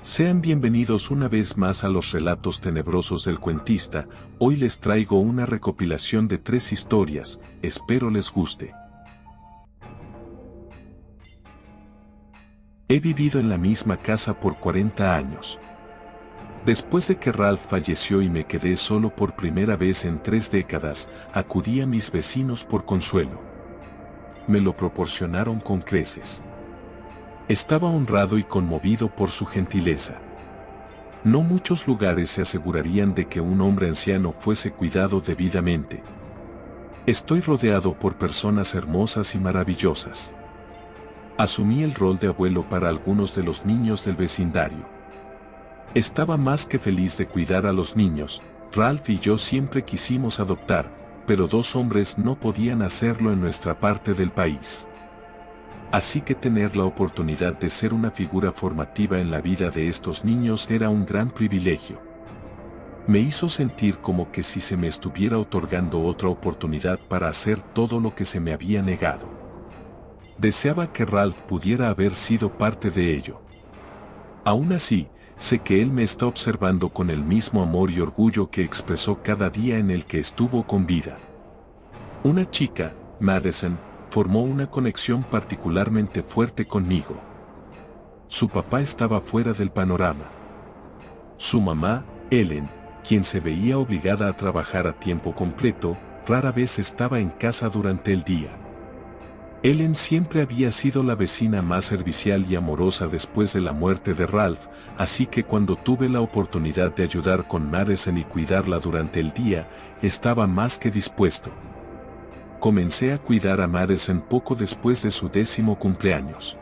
Sean bienvenidos una vez más a los relatos tenebrosos del cuentista. Hoy les traigo una recopilación de 3 historias, espero les guste. He vivido en la misma casa por 40 años. Después de que Ralph falleció y me quedé solo por primera vez en 3 décadas, acudí a mis vecinos por consuelo. Me lo proporcionaron con creces. Estaba honrado y conmovido por su gentileza. No muchos lugares se asegurarían de que un hombre anciano fuese cuidado debidamente. Estoy rodeado por personas hermosas y maravillosas. Asumí el rol de abuelo para algunos de los niños del vecindario. Estaba más que feliz de cuidar a los niños. Ralph y yo siempre quisimos adoptar, pero 2 hombres no podían hacerlo en nuestra parte del país. Así que tener la oportunidad de ser una figura formativa en la vida de estos niños era un gran privilegio. Me hizo sentir como que si se me estuviera otorgando otra oportunidad para hacer todo lo que se me había negado. Deseaba que Ralph pudiera haber sido parte de ello. Aún así, sé que él me está observando con el mismo amor y orgullo que expresó cada día en el que estuvo con vida. Una chica, Madison, formó una conexión particularmente fuerte conmigo. Su papá estaba fuera del panorama. Su mamá, Ellen, quien se veía obligada a trabajar a tiempo completo, rara vez estaba en casa durante el día. Ellen siempre había sido la vecina más servicial y amorosa después de la muerte de Ralph, así que cuando tuve la oportunidad de ayudar con Madison y cuidarla durante el día, estaba más que dispuesto. Comencé a cuidar a Madison poco después de su 10º cumpleaños.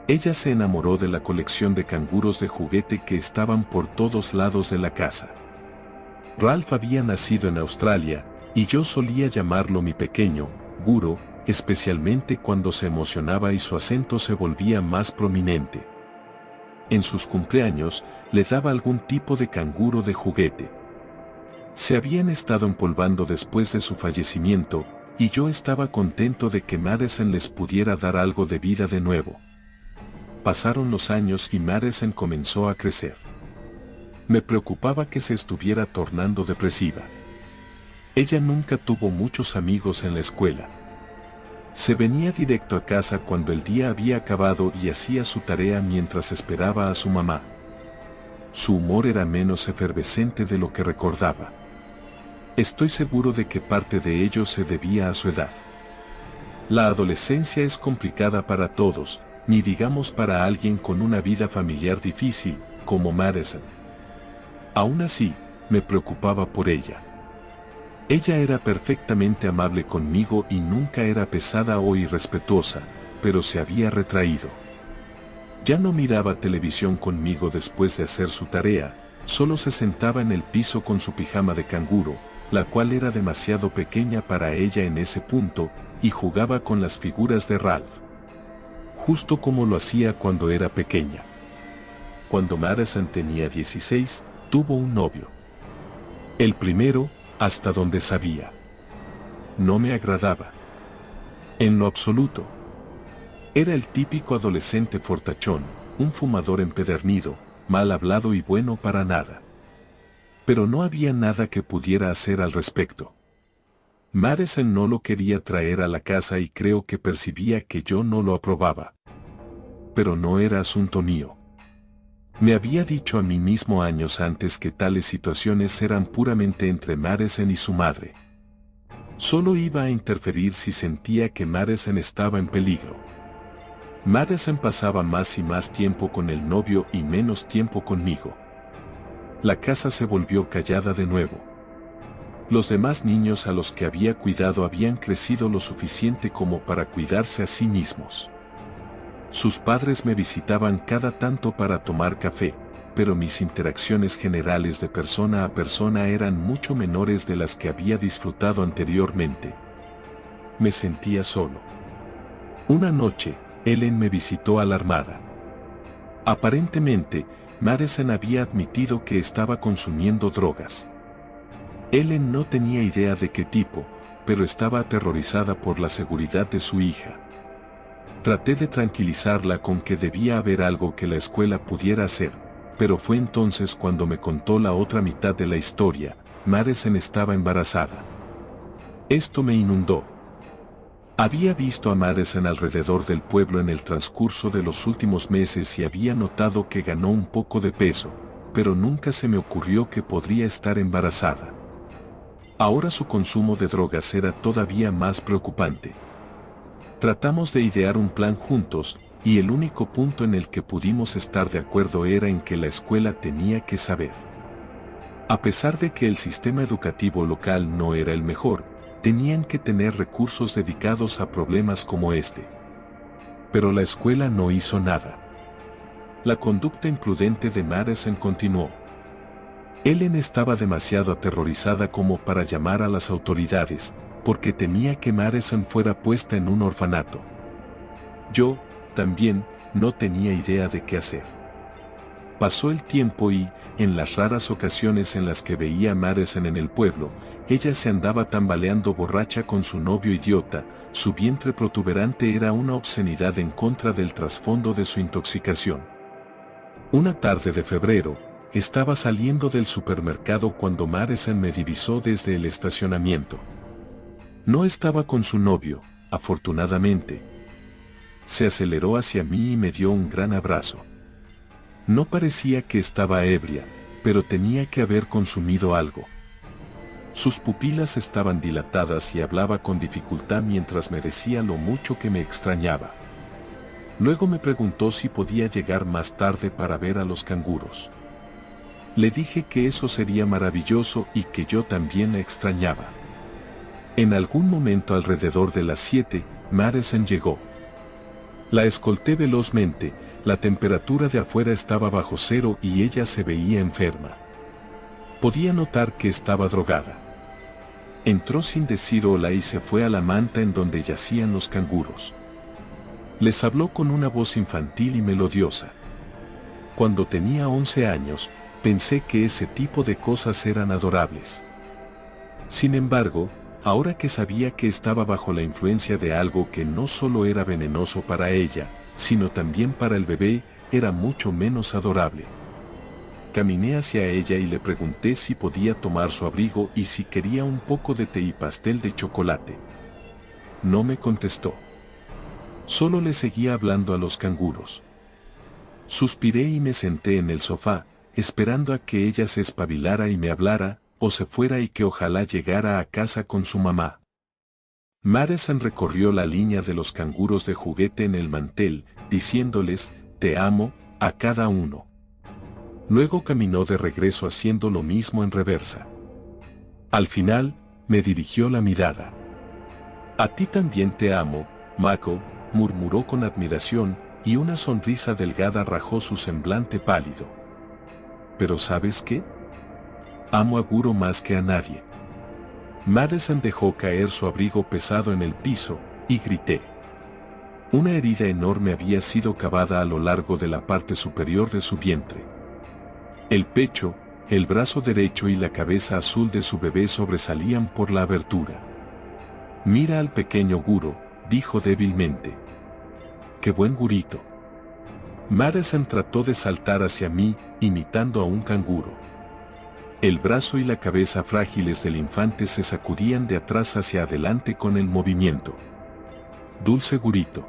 Ella se enamoró de la colección de canguros de juguete que estaban por todos lados de la casa. Ralph había nacido en Australia, y yo solía llamarlo mi pequeño Guro, especialmente cuando se emocionaba y su acento se volvía más prominente. En sus cumpleaños, le daba algún tipo de canguro de juguete. Se habían estado empolvando después de su fallecimiento, y yo estaba contento de que Madison les pudiera dar algo de vida de nuevo. Pasaron los años y Madison comenzó a crecer. Me preocupaba que se estuviera tornando depresiva. Ella nunca tuvo muchos amigos en la escuela. Se venía directo a casa cuando el día había acabado y hacía su tarea mientras esperaba a su mamá. Su humor era menos efervescente de lo que recordaba. Estoy seguro de que parte de ello se debía a su edad. La adolescencia es complicada para todos, ni digamos para alguien con una vida familiar difícil, como Madison. Aún así, me preocupaba por ella. Ella era perfectamente amable conmigo y nunca era pesada o irrespetuosa, pero se había retraído. Ya no miraba televisión conmigo después de hacer su tarea, solo se sentaba en el piso con su pijama de canguro, la cual era demasiado pequeña para ella en ese punto, y jugaba con las figuras de Ralph. Justo como lo hacía cuando era pequeña. Cuando Madison tenía 16, tuvo un novio. El primero, hasta donde sabía. No me agradaba. En lo absoluto. Era el típico adolescente fortachón, un fumador empedernido, mal hablado y bueno para nada. Pero no había nada que pudiera hacer al respecto. Madison no lo quería traer a la casa y creo que percibía que yo no lo aprobaba. Pero no era asunto mío. Me había dicho a mí mismo años antes que tales situaciones eran puramente entre Madison y su madre. Solo iba a interferir si sentía que Madison estaba en peligro. Madison pasaba más y más tiempo con el novio y menos tiempo conmigo. La casa se volvió callada de nuevo. Los demás niños a los que había cuidado habían crecido lo suficiente como para cuidarse a sí mismos. Sus padres me visitaban cada tanto para tomar café, pero mis interacciones generales de persona a persona eran mucho menores de las que había disfrutado anteriormente. Me sentía solo. Una noche, Ellen me visitó alarmada. Aparentemente, Madison había admitido que estaba consumiendo drogas. Ellen no tenía idea de qué tipo, pero estaba aterrorizada por la seguridad de su hija. Traté de tranquilizarla con que debía haber algo que la escuela pudiera hacer, pero fue entonces cuando me contó la otra mitad de la historia. Madison estaba embarazada. Esto me inundó. Había visto a Madison alrededor del pueblo en el transcurso de los últimos meses y había notado que ganó un poco de peso, pero nunca se me ocurrió que podría estar embarazada. Ahora su consumo de drogas era todavía más preocupante. Tratamos de idear un plan juntos, y el único punto en el que pudimos estar de acuerdo era en que la escuela tenía que saber. A pesar de que el sistema educativo local no era el mejor, tenían que tener recursos dedicados a problemas como este. Pero la escuela no hizo nada. La conducta imprudente de Madison continuó. Ellen estaba demasiado aterrorizada como para llamar a las autoridades, porque temía que Madison fuera puesta en un orfanato. Yo, también, no tenía idea de qué hacer. Pasó el tiempo y, en las raras ocasiones en las que veía a Madison en el pueblo, ella se andaba tambaleando borracha con su novio idiota. Su vientre protuberante era una obscenidad en contra del trasfondo de su intoxicación. Una tarde de febrero, estaba saliendo del supermercado cuando Madison me divisó desde el estacionamiento. No estaba con su novio, afortunadamente. Se aceleró hacia mí y me dio un gran abrazo. No parecía que estaba ebria, pero tenía que haber consumido algo. Sus pupilas estaban dilatadas y hablaba con dificultad mientras me decía lo mucho que me extrañaba. Luego me preguntó si podía llegar más tarde para ver a los canguros. Le dije que eso sería maravilloso y que yo también la extrañaba. En algún momento alrededor de las 7, Madison llegó. La escolté velozmente. La temperatura de afuera estaba bajo cero y ella se veía enferma. Podía notar que estaba drogada. Entró sin decir hola y se fue a la manta en donde yacían los canguros. Les habló con una voz infantil y melodiosa. Cuando tenía 11 años, pensé que ese tipo de cosas eran adorables. Sin embargo, ahora que sabía que estaba bajo la influencia de algo que no solo era venenoso para ella, sino también para el bebé, era mucho menos adorable. Caminé hacia ella y le pregunté si podía tomar su abrigo y si quería un poco de té y pastel de chocolate. No me contestó. Solo le seguía hablando a los canguros. Suspiré y me senté en el sofá, esperando a que ella se espabilara y me hablara, o se fuera y que ojalá llegara a casa con su mamá. Madison recorrió la línea de los canguros de juguete en el mantel, diciéndoles, «Te amo», a cada uno. Luego caminó de regreso haciendo lo mismo en reversa. Al final, me dirigió la mirada. «A ti también te amo, Mako», murmuró con admiración, y una sonrisa delgada rajó su semblante pálido. «¿Pero sabes qué? Amo a Guro más que a nadie». Madison dejó caer su abrigo pesado en el piso, y grité. Una herida enorme había sido cavada a lo largo de la parte superior de su vientre. El pecho, el brazo derecho y la cabeza azul de su bebé sobresalían por la abertura. «Mira al pequeño Guro», dijo débilmente. «Qué buen gurito». Madison trató de saltar hacia mí, imitando a un canguro. El brazo y la cabeza frágiles del infante se sacudían de atrás hacia adelante con el movimiento. Dulce gurito.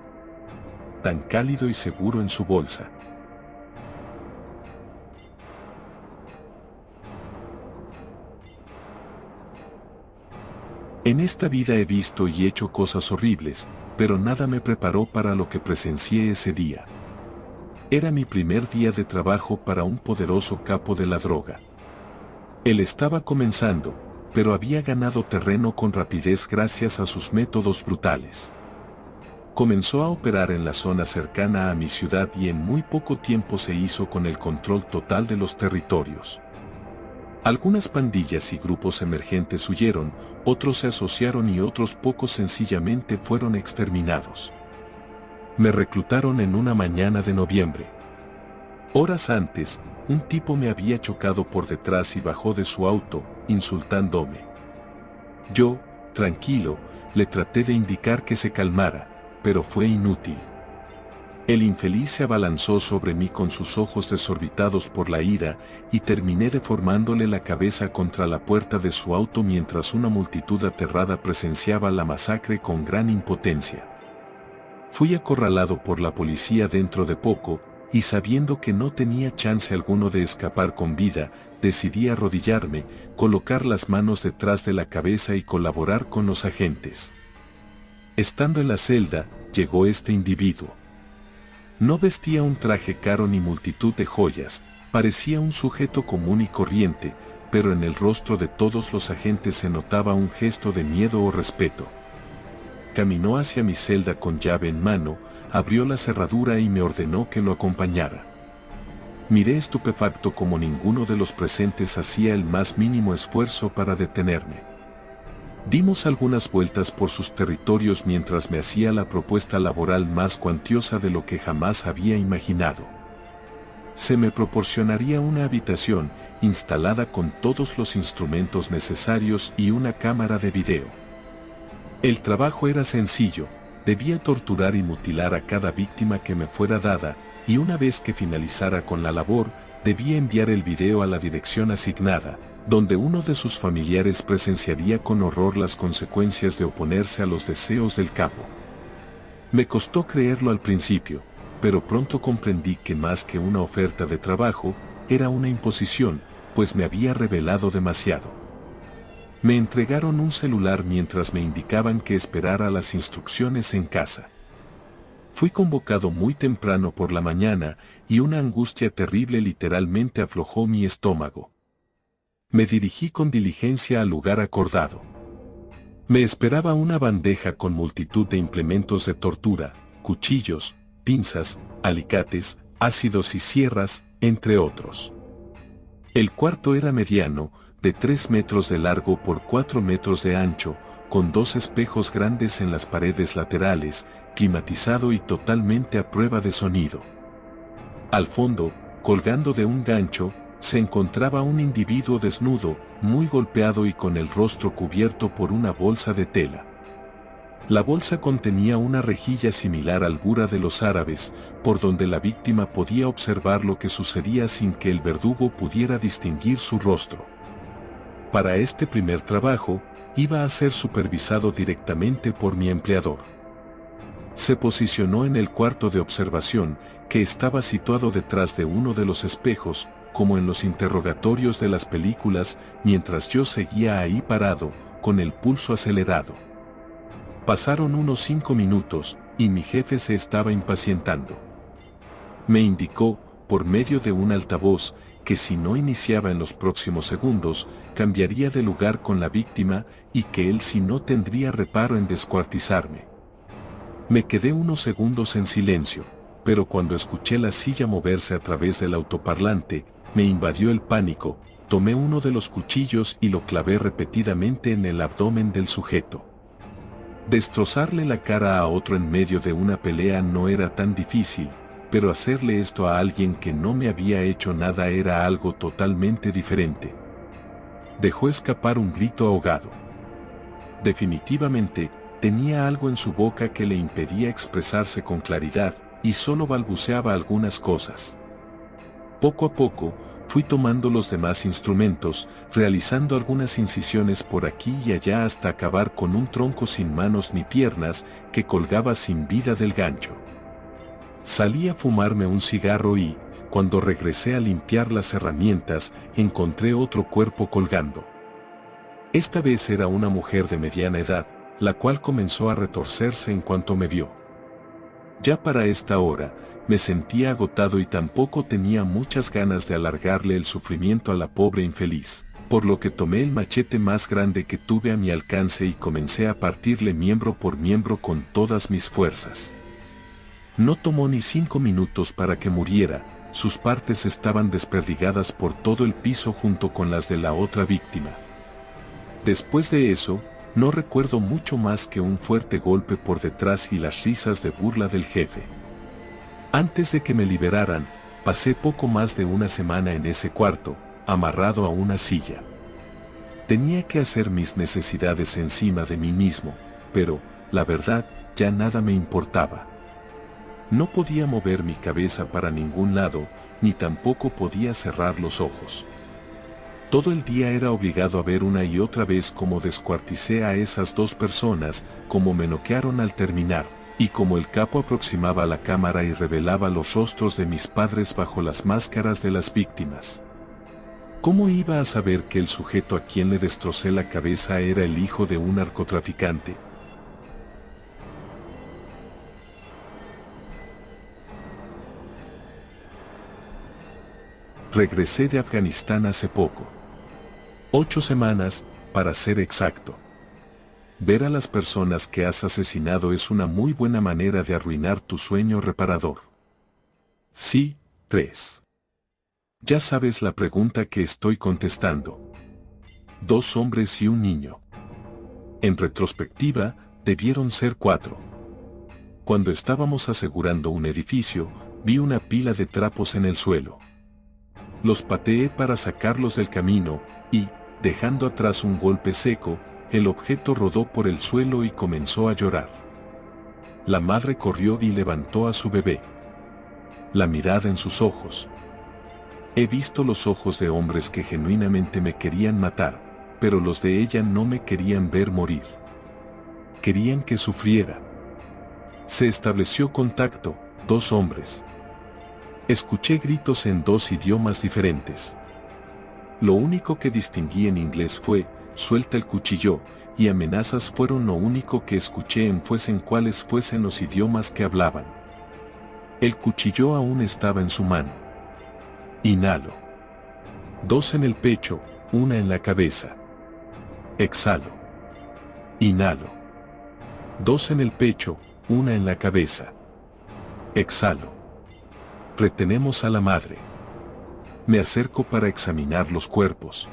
Tan cálido y seguro en su bolsa. En esta vida he visto y hecho cosas horribles, pero nada me preparó para lo que presencié ese día. Era mi primer día de trabajo para un poderoso capo de la droga. Él estaba comenzando, pero había ganado terreno con rapidez gracias a sus métodos brutales. Comenzó a operar en la zona cercana a mi ciudad y en muy poco tiempo se hizo con el control total de los territorios. Algunas pandillas y grupos emergentes huyeron, otros se asociaron y otros pocos sencillamente fueron exterminados. Me reclutaron en una mañana de noviembre. Horas antes, un tipo me había chocado por detrás y bajó de su auto, insultándome. Yo, tranquilo, le traté de indicar que se calmara, pero fue inútil. El infeliz se abalanzó sobre mí con sus ojos desorbitados por la ira y terminé deformándole la cabeza contra la puerta de su auto mientras una multitud aterrada presenciaba la masacre con gran impotencia. Fui acorralado por la policía dentro de poco y sabiendo que no tenía chance alguno de escapar con vida, decidí arrodillarme, colocar las manos detrás de la cabeza y colaborar con los agentes. Estando en la celda, llegó este individuo. No vestía un traje caro ni multitud de joyas, parecía un sujeto común y corriente, pero en el rostro de todos los agentes se notaba un gesto de miedo o respeto. Caminó hacia mi celda con llave en mano, abrió la cerradura y me ordenó que lo acompañara. Miré estupefacto como ninguno de los presentes hacía el más mínimo esfuerzo para detenerme. Dimos algunas vueltas por sus territorios mientras me hacía la propuesta laboral más cuantiosa de lo que jamás había imaginado. Se me proporcionaría una habitación instalada con todos los instrumentos necesarios y una cámara de video. El trabajo era sencillo, debía torturar y mutilar a cada víctima que me fuera dada, y una vez que finalizara con la labor, debía enviar el video a la dirección asignada, donde uno de sus familiares presenciaría con horror las consecuencias de oponerse a los deseos del capo. Me costó creerlo al principio, pero pronto comprendí que más que una oferta de trabajo, era una imposición, pues me había revelado demasiado. Me entregaron un celular mientras me indicaban que esperara las instrucciones en casa. Fui convocado muy temprano por la mañana y una angustia terrible literalmente aflojó mi estómago. Me dirigí con diligencia al lugar acordado. Me esperaba una bandeja con multitud de implementos de tortura, cuchillos, pinzas, alicates, ácidos y sierras, entre otros. El cuarto era mediano, de 3 metros de largo por 4 metros de ancho, con 2 espejos grandes en las paredes laterales, climatizado y totalmente a prueba de sonido. Al fondo, colgando de un gancho, se encontraba un individuo desnudo, muy golpeado y con el rostro cubierto por una bolsa de tela. La bolsa contenía una rejilla similar al bura de los árabes, por donde la víctima podía observar lo que sucedía sin que el verdugo pudiera distinguir su rostro. Para este primer trabajo, iba a ser supervisado directamente por mi empleador. Se posicionó en el cuarto de observación, que estaba situado detrás de uno de los espejos, como en los interrogatorios de las películas, mientras yo seguía ahí parado, con el pulso acelerado. Pasaron unos 5 minutos, y mi jefe se estaba impacientando. Me indicó, por medio de un altavoz, que si no iniciaba en los próximos segundos, cambiaría de lugar con la víctima, y que él sí no tendría reparo en descuartizarme. Me quedé unos segundos en silencio, pero cuando escuché la silla moverse a través del autoparlante, me invadió el pánico, tomé uno de los cuchillos y lo clavé repetidamente en el abdomen del sujeto. Destrozarle la cara a otro en medio de una pelea no era tan difícil, pero hacerle esto a alguien que no me había hecho nada era algo totalmente diferente. Dejó escapar un grito ahogado. Definitivamente, tenía algo en su boca que le impedía expresarse con claridad, y solo balbuceaba algunas cosas. Poco a poco, fui tomando los demás instrumentos, realizando algunas incisiones por aquí y allá hasta acabar con un tronco sin manos ni piernas que colgaba sin vida del gancho. Salí a fumarme un cigarro y, cuando regresé a limpiar las herramientas, encontré otro cuerpo colgando. Esta vez era una mujer de mediana edad, la cual comenzó a retorcerse en cuanto me vio. Ya para esta hora, me sentía agotado y tampoco tenía muchas ganas de alargarle el sufrimiento a la pobre infeliz, por lo que tomé el machete más grande que tuve a mi alcance y comencé a partirle miembro por miembro con todas mis fuerzas. No tomó ni 5 minutos para que muriera, sus partes estaban desperdigadas por todo el piso junto con las de la otra víctima. Después de eso, no recuerdo mucho más que un fuerte golpe por detrás y las risas de burla del jefe. Antes de que me liberaran, pasé poco más de una semana en ese cuarto, amarrado a una silla. Tenía que hacer mis necesidades encima de mí mismo, pero, la verdad, ya nada me importaba. No podía mover mi cabeza para ningún lado, ni tampoco podía cerrar los ojos. Todo el día era obligado a ver una y otra vez cómo descuarticé a esas dos personas, cómo me noquearon al terminar, y cómo el capo aproximaba la cámara y revelaba los rostros de mis padres bajo las máscaras de las víctimas. ¿Cómo iba a saber que el sujeto a quien le destrocé la cabeza era el hijo de un narcotraficante? Regresé de Afganistán hace poco. 8 semanas, para ser exacto. Ver a las personas que has asesinado es una muy buena manera de arruinar tu sueño reparador. Sí, 3. Ya sabes la pregunta que estoy contestando. 2 hombres y un niño. En retrospectiva, debieron ser 4. Cuando estábamos asegurando un edificio, vi una pila de trapos en el suelo. Los pateé para sacarlos del camino, y, dejando atrás un golpe seco, el objeto rodó por el suelo y comenzó a llorar. La madre corrió y levantó a su bebé. La mirada en sus ojos. He visto los ojos de hombres que genuinamente me querían matar, pero los de ella no me querían ver morir. Querían que sufriera. Se estableció contacto, 2 hombres. Escuché gritos en 2 idiomas diferentes. Lo único que distinguí en inglés fue, suelta el cuchillo, y amenazas fueron lo único que escuché en fuesen cuales fuesen los idiomas que hablaban. El cuchillo aún estaba en su mano. Inhalo. 2 en el pecho, 1 en la cabeza. Exhalo. Inhalo. 2 en el pecho, 1 en la cabeza. Exhalo. Retenemos a la madre. Me acerco para examinar los cuerpos.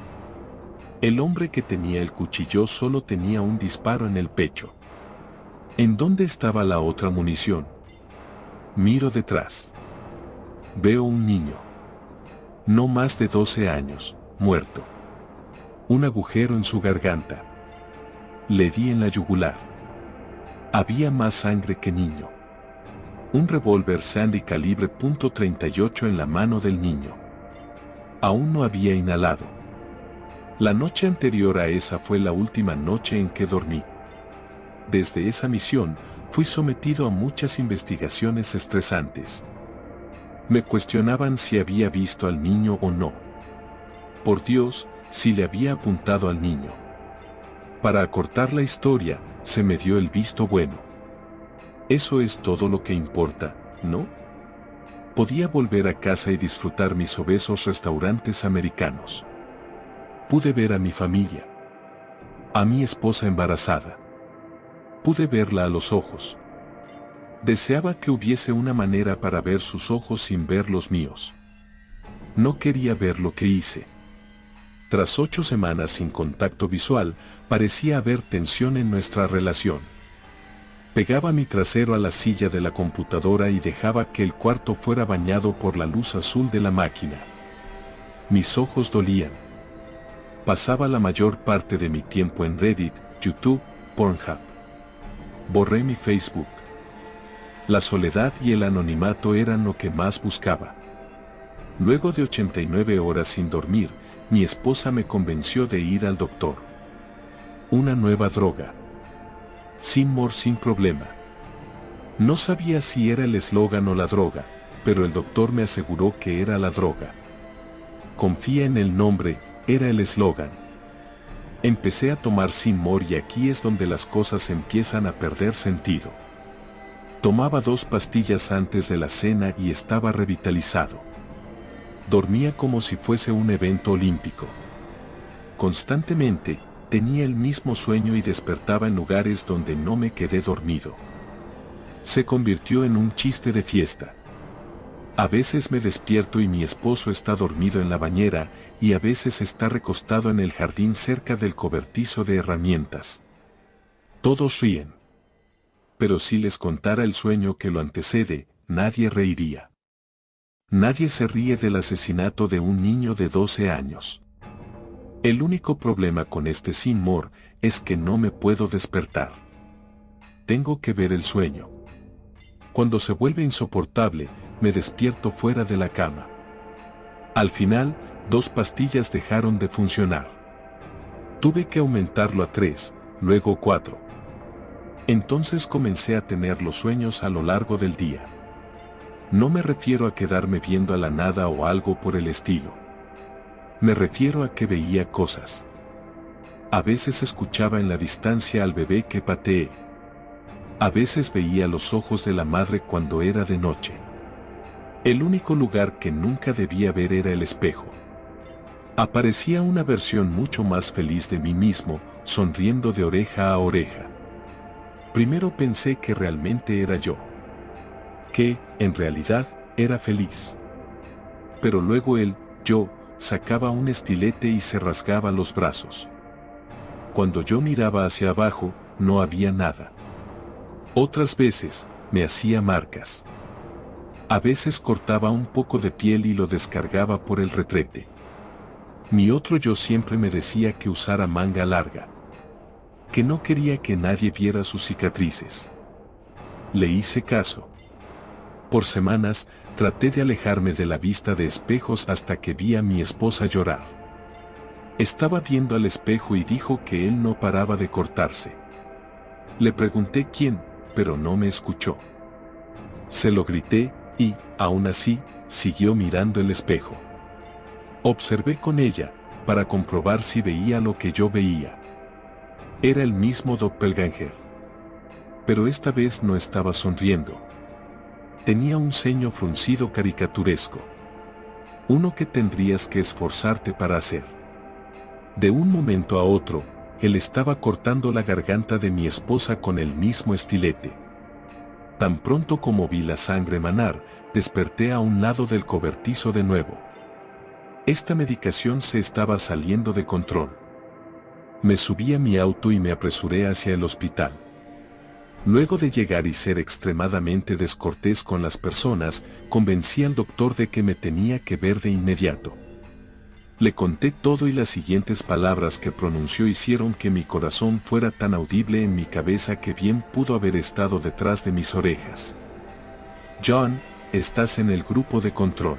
El hombre que tenía el cuchillo solo tenía un disparo en el pecho. ¿En dónde estaba la otra munición? Miro detrás. Veo un niño. No más de 12 años, muerto. Un agujero en su garganta. Le di en la yugular. Había más sangre que niño. Un revólver Sandy calibre .38 en la mano del niño. Aún no había inhalado. La noche anterior a esa fue la última noche en que dormí. Desde esa misión, fui sometido a muchas investigaciones estresantes. Me cuestionaban si había visto al niño o no. Por Dios, si le había apuntado al niño. Para acortar la historia, se me dio el visto bueno. Eso es todo lo que importa, ¿no? Podía volver a casa y disfrutar mis obesos restaurantes americanos. Pude ver a mi familia. A mi esposa embarazada. Pude verla a los ojos. Deseaba que hubiese una manera para ver sus ojos sin ver los míos. No quería ver lo que hice. Tras 8 semanas sin contacto visual, parecía haber tensión en nuestra relación. Pegaba mi trasero a la silla de la computadora y dejaba que el cuarto fuera bañado por la luz azul de la máquina. Mis ojos dolían. Pasaba la mayor parte de mi tiempo en Reddit, YouTube, Pornhub. Borré mi Facebook. La soledad y el anonimato eran lo que más buscaba. Luego de 89 horas sin dormir, mi esposa me convenció de ir al doctor. Una nueva droga. Sinmore sin problema. No sabía si era el eslogan o la droga, pero el doctor me aseguró que era la droga. Confía en el nombre, era el eslogan. Empecé a tomar Sinmore y aquí es donde las cosas empiezan a perder sentido. Tomaba 2 pastillas antes de la cena y estaba revitalizado. Dormía como si fuese un evento olímpico. Constantemente, tenía el mismo sueño y despertaba en lugares donde no me quedé dormido. Se convirtió en un chiste de fiesta. A veces me despierto y mi esposo está dormido en la bañera, y a veces está recostado en el jardín cerca del cobertizo de herramientas. Todos ríen. Pero si les contara el sueño que lo antecede, nadie reiría. Nadie se ríe del asesinato de un niño de 12 años. El único problema con este Sinmore es que no me puedo despertar. Tengo que ver el sueño. Cuando se vuelve insoportable, me despierto fuera de la cama. Al final, 2 pastillas dejaron de funcionar. Tuve que aumentarlo a 3, luego 4. Entonces comencé a tener los sueños a lo largo del día. No me refiero a quedarme viendo a la nada o algo por el estilo. Me refiero a que veía cosas. A veces escuchaba en la distancia al bebé que pateé. A veces veía los ojos de la madre cuando era de noche. El único lugar que nunca debía ver era el espejo. Aparecía una versión mucho más feliz de mí mismo, sonriendo de oreja a oreja. Primero pensé que realmente era yo. Que, en realidad, era feliz. Pero luego yo, sacaba un estilete y se rasgaba los brazos. Cuando yo miraba hacia abajo, no había nada. Otras veces, me hacía marcas. A veces cortaba un poco de piel y lo descargaba por el retrete. Mi otro yo siempre me decía que usara manga larga. Que no quería que nadie viera sus cicatrices. Le hice caso. Por semanas, traté de alejarme de la vista de espejos hasta que vi a mi esposa llorar. Estaba viendo al espejo y dijo que él no paraba de cortarse. Le pregunté quién, pero no me escuchó. Se lo grité y, aún así, siguió mirando el espejo. Observé con ella, para comprobar si veía lo que yo veía. Era el mismo doppelganger. Pero esta vez no estaba sonriendo. Tenía un ceño fruncido caricaturesco. Uno que tendrías que esforzarte para hacer. De un momento a otro, él estaba cortando la garganta de mi esposa con el mismo estilete. Tan pronto como vi la sangre manar, desperté a un lado del cobertizo de nuevo. Esta medicación se estaba saliendo de control. Me subí a mi auto y me apresuré hacia el hospital. Luego de llegar y ser extremadamente descortés con las personas, convencí al doctor de que me tenía que ver de inmediato. Le conté todo y las siguientes palabras que pronunció hicieron que mi corazón fuera tan audible en mi cabeza que bien pudo haber estado detrás de mis orejas. John, estás en el grupo de control.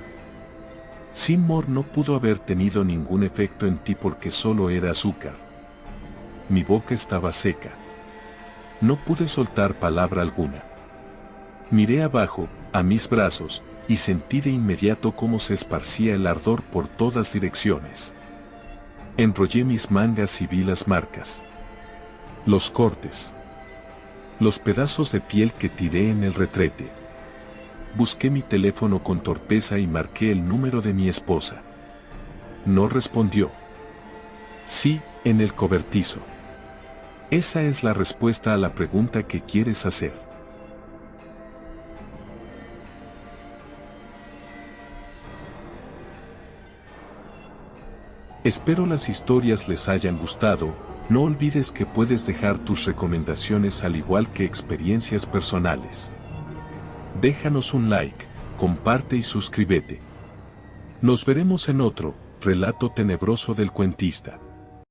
Seymour no pudo haber tenido ningún efecto en ti porque solo era azúcar. Mi boca estaba seca. No pude soltar palabra alguna. Miré abajo, a mis brazos, y sentí de inmediato cómo se esparcía el ardor por todas direcciones. Enrollé mis mangas y vi las marcas. Los cortes. Los pedazos de piel que tiré en el retrete. Busqué mi teléfono con torpeza y marqué el número de mi esposa. No respondió. Sí, en el cobertizo. Esa es la respuesta a la pregunta que quieres hacer. Espero las historias les hayan gustado. No olvides que puedes dejar tus recomendaciones al igual que experiencias personales. Déjanos un like, comparte y suscríbete. Nos veremos en otro relato tenebroso del cuentista.